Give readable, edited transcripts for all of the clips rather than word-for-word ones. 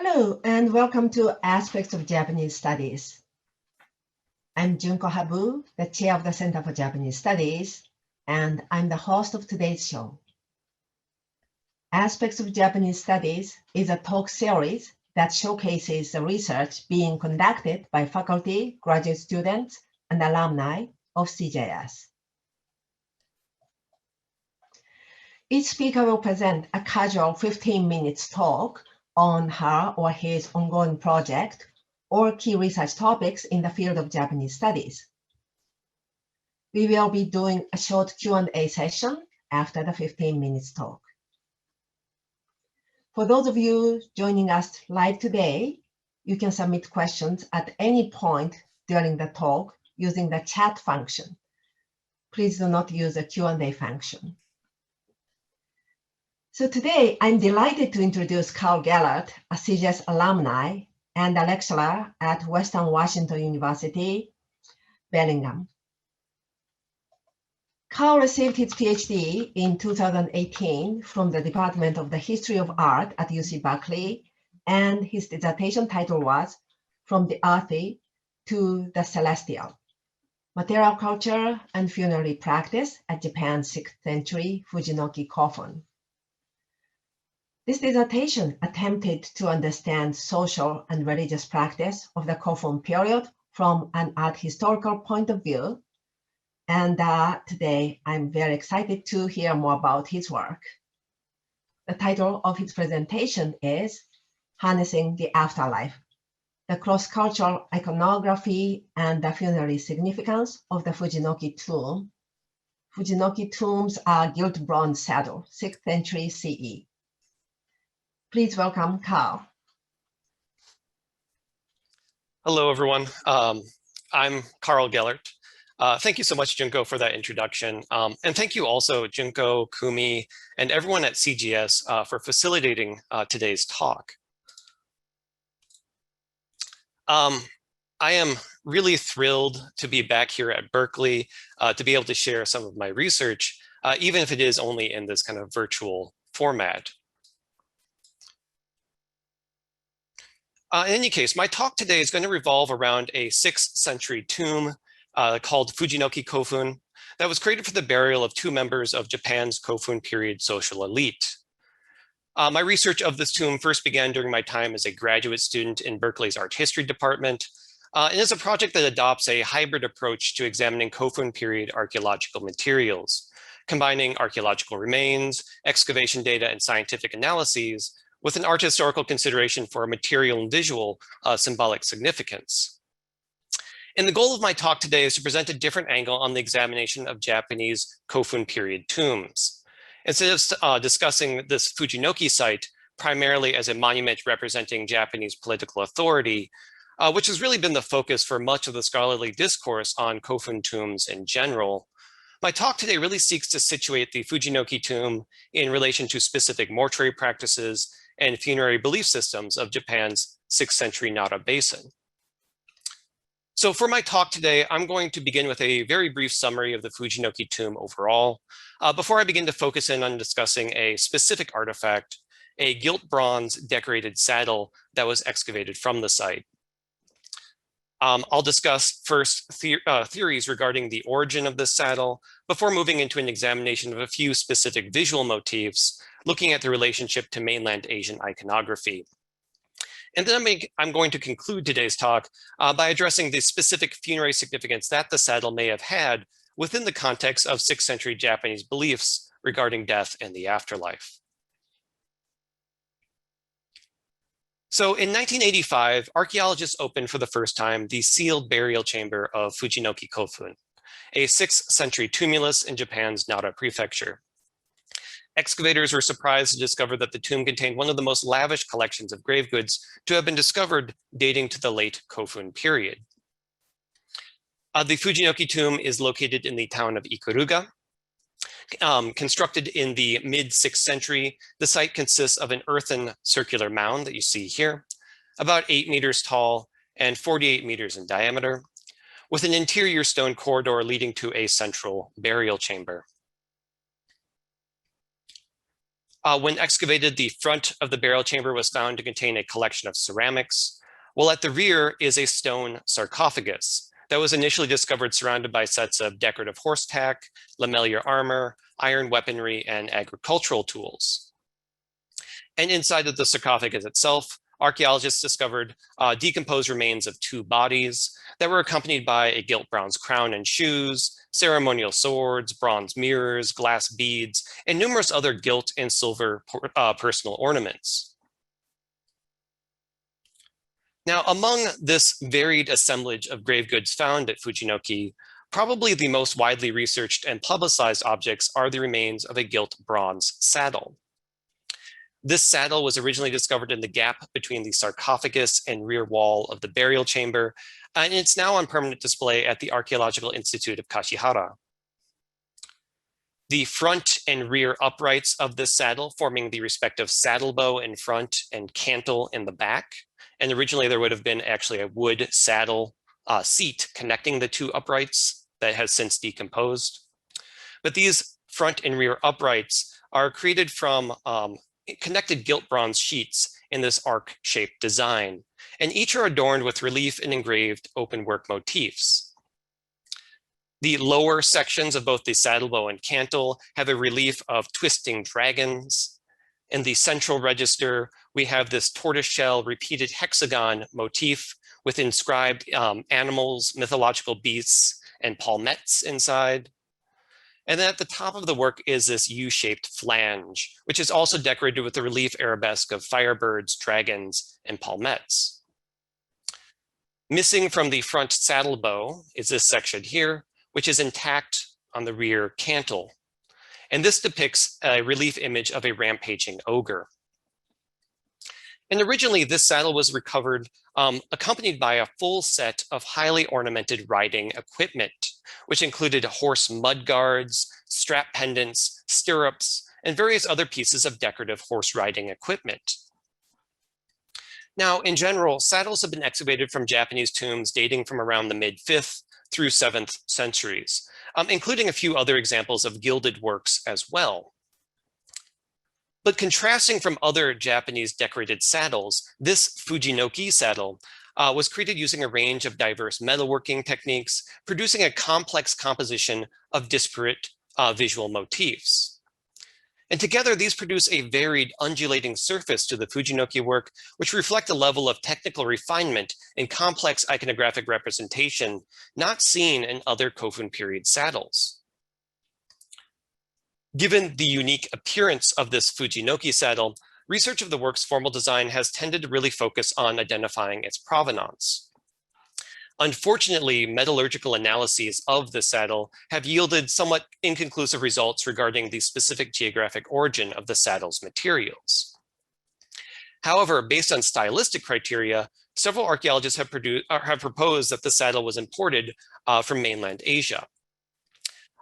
Hello, and welcome to Aspects of Japanese Studies. I'm Junko Habu, the chair of the Center for Japanese Studies, and I'm the host of today's show. Aspects of Japanese Studies is a talk series that showcases the research being conducted by faculty, graduate students, and alumni of CJS. Each speaker will present a casual 15 minutes talk on her or his ongoing project or key research topics in the field of Japanese studies. We will be doing a short Q&A session after the 15 minutes talk. For those of you joining us live today, you can submit questions at any point during the talk using the chat function. Please do not use the Q&A function. So today, I'm delighted to introduce Carl Gellert, a CJS alumni and a lecturer at Western Washington University, Bellingham. Carl received his PhD in 2018 from the Department of the History of Art at UC Berkeley, and his dissertation title was From the Earthy to the Celestial, Material Culture and Funerary Practice at Japan's 6th Century Fujinoki Kofun. This dissertation attempted to understand social and religious practice of the Kofun period from an art historical point of view. And today, I'm very excited to hear more about his work. The title of his presentation is Harnessing the Afterlife, the cross-cultural iconography and the funerary significance of the Fujinoki tomb. Fujinoki tombs are Gilt-Bronze saddle, 6th century CE. Please welcome Carl. Hello, everyone. I'm Carl Gellert. Thank you so much, Junko, for that introduction. And thank you also, Junko, Kumi, and everyone at CGS for facilitating today's talk. I am really thrilled to be back here at Berkeley to be able to share some of my research, even if it is only in this kind of virtual format. In any case, my talk today is going to revolve around a 6th century tomb called Fujinoki Kofun that was created for the burial of 2 members of Japan's Kofun period social elite. My research of this tomb first began during my time as a graduate student in Berkeley's art history department, and is a project that adopts a hybrid approach to examining Kofun period archaeological materials, combining archaeological remains, excavation data, and scientific analyses with an art historical consideration for material and visual symbolic significance. And the goal of my talk today is to present a different angle on the examination of Japanese Kofun period tombs. Instead of discussing this Fujinoki site primarily as a monument representing Japanese political authority, which has really been the focus for much of the scholarly discourse on Kofun tombs in general, my talk today really seeks to situate the Fujinoki tomb in relation to specific mortuary practices and funerary belief systems of Japan's 6th century Nara Basin. So for my talk today, I'm going to begin with a very brief summary of the Fujinoki tomb overall, before I begin to focus in on discussing a specific artifact, a gilt-bronze decorated saddle that was excavated from the site. I'll discuss first theories regarding the origin of this saddle before moving into an examination of a few specific visual motifs, looking at the relationship to mainland Asian iconography. And then I'm going to conclude today's talk by addressing the specific funerary significance that the saddle may have had within the context of 6th century Japanese beliefs regarding death and the afterlife. So in 1985, archaeologists opened for the first time the sealed burial chamber of Fujinoki Kofun, a 6th century tumulus in Japan's Nara prefecture. Excavators were surprised to discover that the tomb contained one of the most lavish collections of grave goods to have been discovered dating to the late Kofun period. The Fujinoki tomb is located in the town of Ikuruga. Constructed in the mid-6th century, the site consists of an earthen circular mound that you see here, about 8 meters tall and 48 meters in diameter, with an interior stone corridor leading to a central burial chamber. When excavated, the front of the burial chamber was found to contain a collection of ceramics, while at the rear is a stone sarcophagus that was initially discovered surrounded by sets of decorative horse tack, lamellar armor, iron weaponry, and agricultural tools. And inside of the sarcophagus itself, archaeologists discovered decomposed remains of 2 bodies that were accompanied by a gilt-bronze crown and shoes, ceremonial swords, bronze mirrors, glass beads, and numerous other gilt and silver personal ornaments. Now, among this varied assemblage of grave goods found at Fujinoki, probably the most widely researched and publicized objects are the remains of a gilt bronze saddle. This saddle was originally discovered in the gap between the sarcophagus and rear wall of the burial chamber, and it's now on permanent display at the Archaeological Institute of Kashihara. The front and rear uprights of this saddle forming the respective saddle bow in front and cantle in the back. And originally there would have been actually a wood saddle seat connecting the 2 uprights that has since decomposed. But these front and rear uprights are created from connected gilt bronze sheets in this arc-shaped design, and each are adorned with relief and engraved open-work motifs. The lower sections of both the saddlebow and cantle have a relief of twisting dragons. In the central register, we have this tortoiseshell repeated hexagon motif with inscribed animals, mythological beasts, and palmettes inside. And then at the top of the work is this U-shaped flange, which is also decorated with the relief arabesque of firebirds, dragons, and palmettes. Missing from the front saddle bow is this section here, which is intact on the rear cantle. And this depicts a relief image of a rampaging ogre. And originally, this saddle was recovered accompanied by a full set of highly ornamented riding equipment, which included horse mud guards, strap pendants, stirrups, and various other pieces of decorative horse riding equipment. Now, in general, saddles have been excavated from Japanese tombs dating from around the mid-5th through 7th centuries, including a few other examples of gilded works as well. But contrasting from other Japanese decorated saddles, this Fujinoki saddle was created using a range of diverse metalworking techniques, producing a complex composition of disparate visual motifs. And together, these produce a varied undulating surface to the Fujinoki work, which reflect a level of technical refinement and complex iconographic representation not seen in other Kofun period saddles. Given the unique appearance of this Fujinoki saddle, research of the work's formal design has tended to really focus on identifying its provenance. Unfortunately, metallurgical analyses of the saddle have yielded somewhat inconclusive results regarding the specific geographic origin of the saddle's materials. However, based on stylistic criteria, several archaeologists have proposed that the saddle was imported from mainland Asia.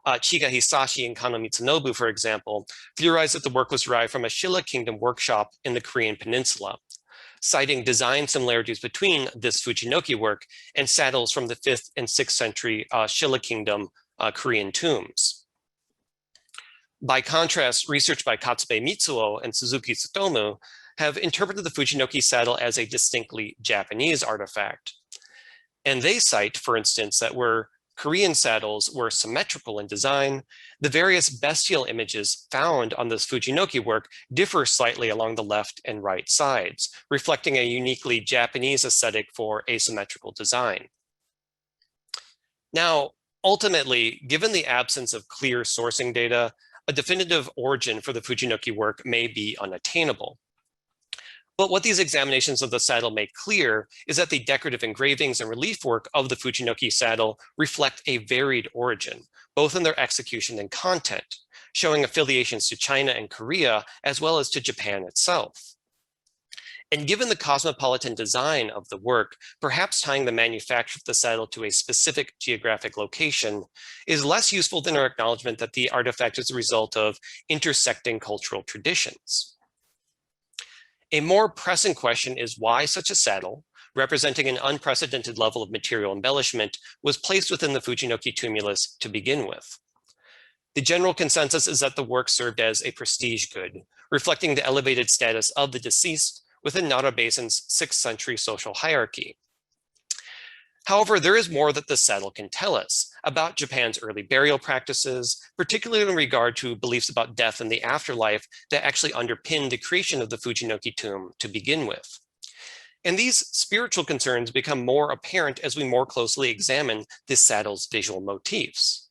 Chiga Hisashi and Kano Mitsunobu, for example, theorized that the work was derived from a Shilla Kingdom workshop in the Korean peninsula, citing design similarities between this Fujinoki work and saddles from the 5th and 6th century Shilla Kingdom Korean tombs. By contrast, research by Katsube Mitsuo and Suzuki Tsutomu have interpreted the Fujinoki saddle as a distinctly Japanese artifact. And they cite, for instance, that where Korean saddles were symmetrical in design, the various bestial images found on this Fujinoki work differ slightly along the left and right sides, reflecting a uniquely Japanese aesthetic for asymmetrical design. Now, ultimately, given the absence of clear sourcing data, a definitive origin for the Fujinoki work may be unattainable. But what these examinations of the saddle make clear is that the decorative engravings and relief work of the Fujinoki saddle reflect a varied origin, both in their execution and content, showing affiliations to China and Korea, as well as to Japan itself. And given the cosmopolitan design of the work, perhaps tying the manufacture of the saddle to a specific geographic location is less useful than our acknowledgement that the artifact is a result of intersecting cultural traditions. A more pressing question is why such a saddle, representing an unprecedented level of material embellishment, was placed within the Fujinoki tumulus to begin with. The general consensus is that the work served as a prestige good, reflecting the elevated status of the deceased within Nara Basin's 6th century social hierarchy. However, there is more that this saddle can tell us about Japan's early burial practices, particularly in regard to beliefs about death and the afterlife that actually underpin the creation of the Fujinoki tomb to begin with. And these spiritual concerns become more apparent as we more closely examine this saddle's visual motifs.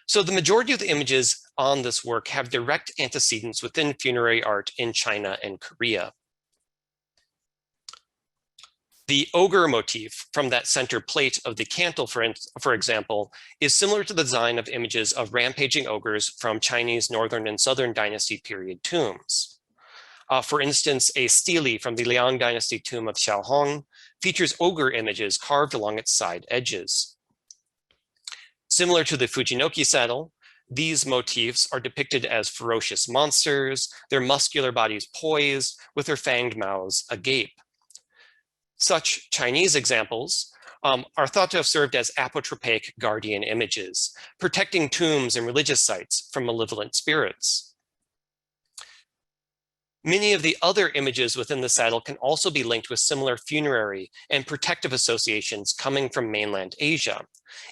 So the majority of the images on this work have direct antecedents within funerary art in China and Korea. The ogre motif from that center plate of the cantle, for example, is similar to the design of images of rampaging ogres from Chinese Northern and Southern Dynasty period tombs. For instance, a stele from the Liang Dynasty tomb of Xiaohong features ogre images carved along its side edges. Similar to the Fujinoki saddle, these motifs are depicted as ferocious monsters, their muscular bodies poised, with their fanged mouths agape. Such Chinese examples are thought to have served as apotropaic guardian images, protecting tombs and religious sites from malevolent spirits. Many of the other images within the saddle can also be linked with similar funerary and protective associations coming from mainland Asia.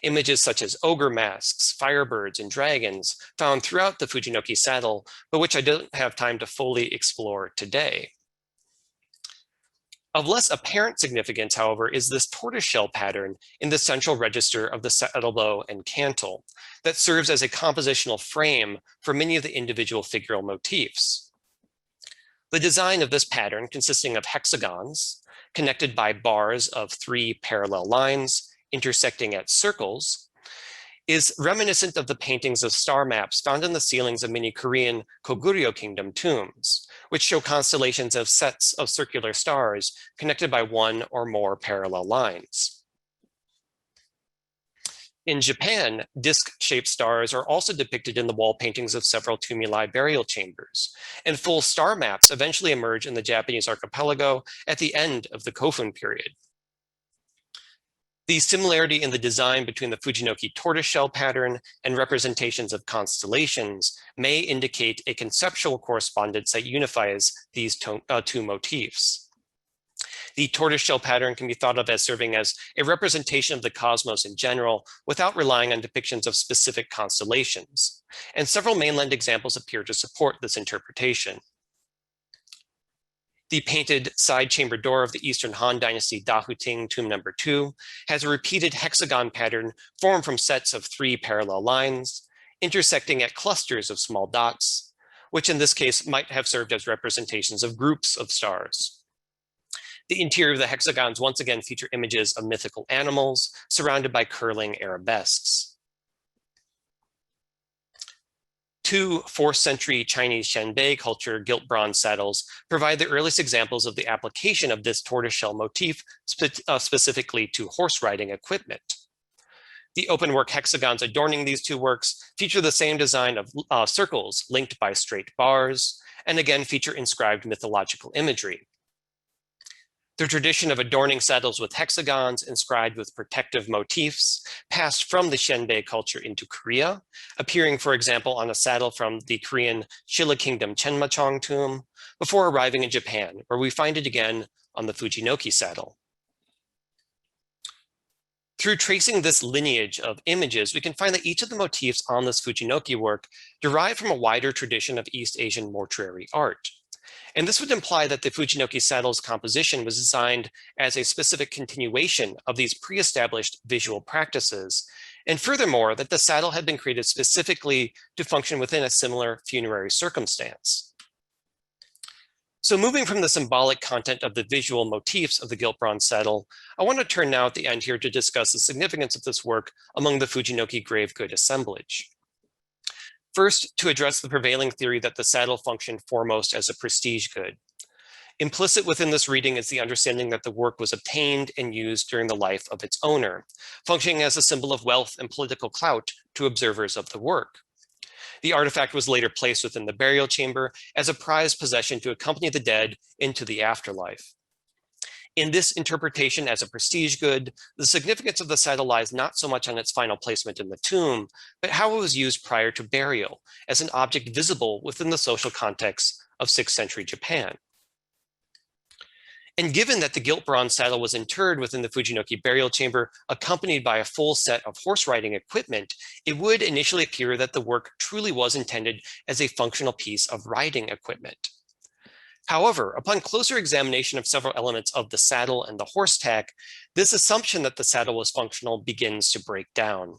Images such as ogre masks, firebirds, and dragons found throughout the Fujinoki saddle, but which I don't have time to fully explore today. Of less apparent significance, however, is this tortoiseshell pattern in the central register of the saddle bow and cantle that serves as a compositional frame for many of the individual figural motifs. The design of this pattern, consisting of hexagons connected by bars of 3 parallel lines intersecting at circles, is reminiscent of the paintings of star maps found in the ceilings of many Korean Koguryo Kingdom tombs, which show constellations of sets of circular stars connected by 1 or more parallel lines. In Japan, disc-shaped stars are also depicted in the wall paintings of several tumuli burial chambers, and full star maps eventually emerge in the Japanese archipelago at the end of the Kofun period. The similarity in the design between the Fujinoki tortoiseshell pattern and representations of constellations may indicate a conceptual correspondence that unifies these two motifs. The tortoiseshell pattern can be thought of as serving as a representation of the cosmos in general without relying on depictions of specific constellations, and several mainland examples appear to support this interpretation. The painted side chamber door of the Eastern Han Dynasty Dahuting tomb number 2 has a repeated hexagon pattern formed from sets of 3 parallel lines, intersecting at clusters of small dots, which in this case might have served as representations of groups of stars. The interior of the hexagons once again feature images of mythical animals surrounded by curling arabesques. 2 4th century Chinese Xianbei culture gilt-bronze saddles provide the earliest examples of the application of this tortoiseshell motif specifically to horse riding equipment. The openwork hexagons adorning these 2 works feature the same design of circles linked by straight bars, and again feature inscribed mythological imagery. The tradition of adorning saddles with hexagons inscribed with protective motifs passed from the Xianbei culture into Korea, appearing, for example, on a saddle from the Korean Shilla Kingdom Chenmachong tomb, before arriving in Japan, where we find it again on the Fujinoki saddle. Through tracing this lineage of images, we can find that each of the motifs on this Fujinoki work derive from a wider tradition of East Asian mortuary art. And this would imply that the Fujinoki saddle's composition was designed as a specific continuation of these pre-established visual practices. And furthermore, that the saddle had been created specifically to function within a similar funerary circumstance. So moving from the symbolic content of the visual motifs of the gilt-bronze saddle, I want to turn now at the end here to discuss the significance of this work among the Fujinoki grave good assemblage. First, to address the prevailing theory that the saddle functioned foremost as a prestige good. Implicit within this reading is the understanding that the work was obtained and used during the life of its owner, functioning as a symbol of wealth and political clout to observers of the work. The artifact was later placed within the burial chamber as a prized possession to accompany the dead into the afterlife. In this interpretation as a prestige good, the significance of the saddle lies not so much on its final placement in the tomb, but how it was used prior to burial as an object visible within the social context of 6th century Japan. And given that the Gilt-Bronze saddle was interred within the Fujinoki burial chamber, accompanied by a full set of horse riding equipment, it would initially appear that the work truly was intended as a functional piece of riding equipment. However, upon closer examination of several elements of the saddle and the horse tack, this assumption that the saddle was functional begins to break down.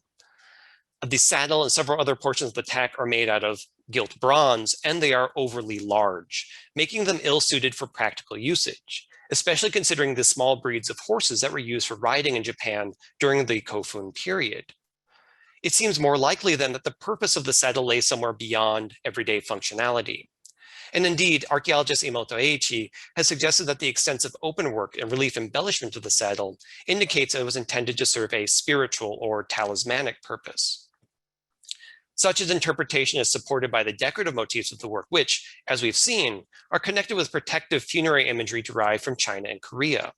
The saddle and several other portions of the tack are made out of gilt bronze, and they are overly large, making them ill-suited for practical usage, especially considering the small breeds of horses that were used for riding in Japan during the Kofun period. It seems more likely then that the purpose of the saddle lay somewhere beyond everyday functionality. And indeed, archaeologist Imoto Eiichi has suggested that the extensive open work and relief embellishment of the saddle indicates it was intended to serve a spiritual or talismanic purpose. Such an interpretation is supported by the decorative motifs of the work, which, as we've seen, are connected with protective funerary imagery derived from China and Korea.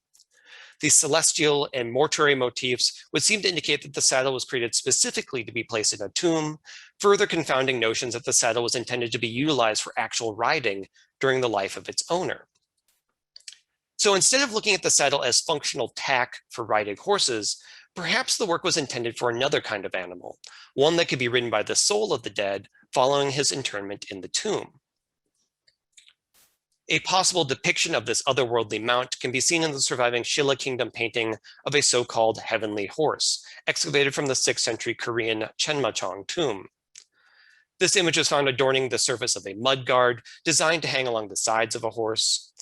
The celestial and mortuary motifs would seem to indicate that the saddle was created specifically to be placed in a tomb, further confounding notions that the saddle was intended to be utilized for actual riding during the life of its owner. So instead of looking at the saddle as functional tack for riding horses, perhaps the work was intended for another kind of animal, one that could be ridden by the soul of the dead following his interment in the tomb. A possible depiction of this otherworldly mount can be seen in the surviving Shilla Kingdom painting of a so-called heavenly horse, excavated from the 6th century Korean Chenmachong tomb. This image was found adorning the surface of a mud guard designed to hang along the sides of a horse.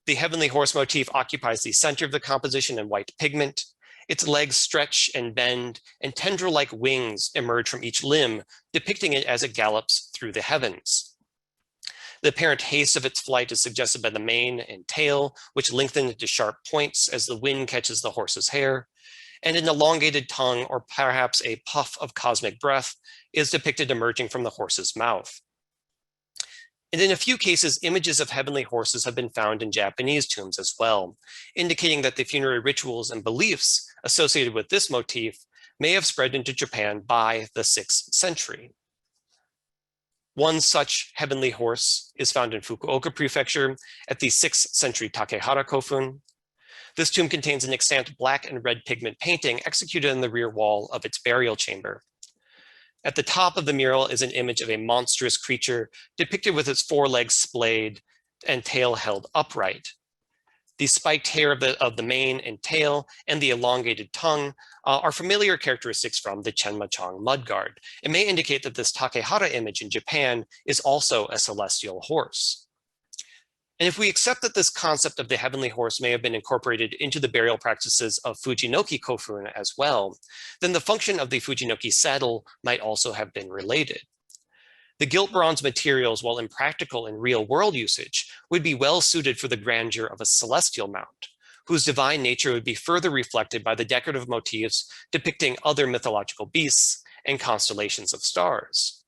The heavenly horse motif occupies the center of the composition in white pigment. Its legs stretch and bend, and tendril-like wings emerge from each limb, depicting it as it gallops through the heavens. The apparent haste of its flight is suggested by the mane and tail, which lengthen into sharp points as the wind catches the horse's hair, and an elongated tongue, or perhaps a puff of cosmic breath, is depicted emerging from the horse's mouth. And in a few cases, images of heavenly horses have been found in Japanese tombs as well, indicating that the funerary rituals and beliefs associated with this motif may have spread into Japan by the 6th century. One such heavenly horse is found in Fukuoka Prefecture at the 6th century Takehara Kofun. This tomb contains an extant black and red pigment painting executed in the rear wall of its burial chamber. At the top of the mural is an image of a monstrous creature depicted with its forelegs splayed and tail held upright. The spiked hair of the mane and tail and the elongated tongue are familiar characteristics from the Chenmachong mudguard. It may indicate that this Takehara image in Japan is also a celestial horse. And if we accept that this concept of the heavenly horse may have been incorporated into the burial practices of Fujinoki Kofun as well, then the function of the Fujinoki saddle might also have been related. The gilt-bronze materials, while impractical in real-world usage, would be well suited for the grandeur of a celestial mount, whose divine nature would be further reflected by the decorative motifs depicting other mythological beasts and constellations of stars.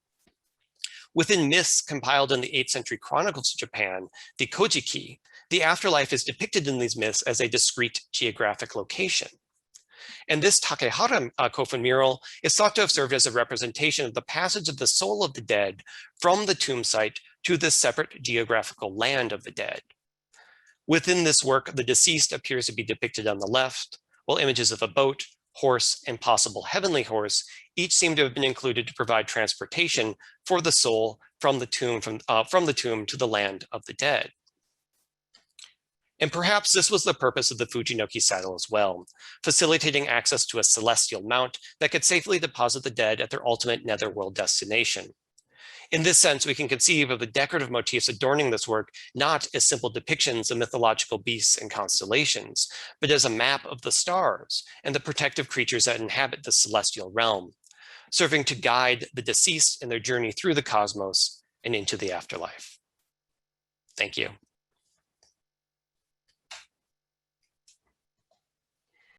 Within myths compiled in the 8th century chronicles of Japan, the Kojiki, the afterlife is depicted in these myths as a discrete geographic location. And this Takehara Kofun mural is thought to have served as a representation of the passage of the soul of the dead from the tomb site to the separate geographical land of the dead. Within this work, the deceased appears to be depicted on the left, while images of a boat, horse, and possible heavenly horse each seem to have been included to provide transportation for the soul from the tomb to the land of the dead. And perhaps this was the purpose of the Fujinoki saddle as well, facilitating access to a celestial mount that could safely deposit the dead at their ultimate netherworld destination. In this sense, we can conceive of the decorative motifs adorning this work not as simple depictions of mythological beasts and constellations, but as a map of the stars and the protective creatures that inhabit the celestial realm, serving to guide the deceased in their journey through the cosmos and into the afterlife. Thank you.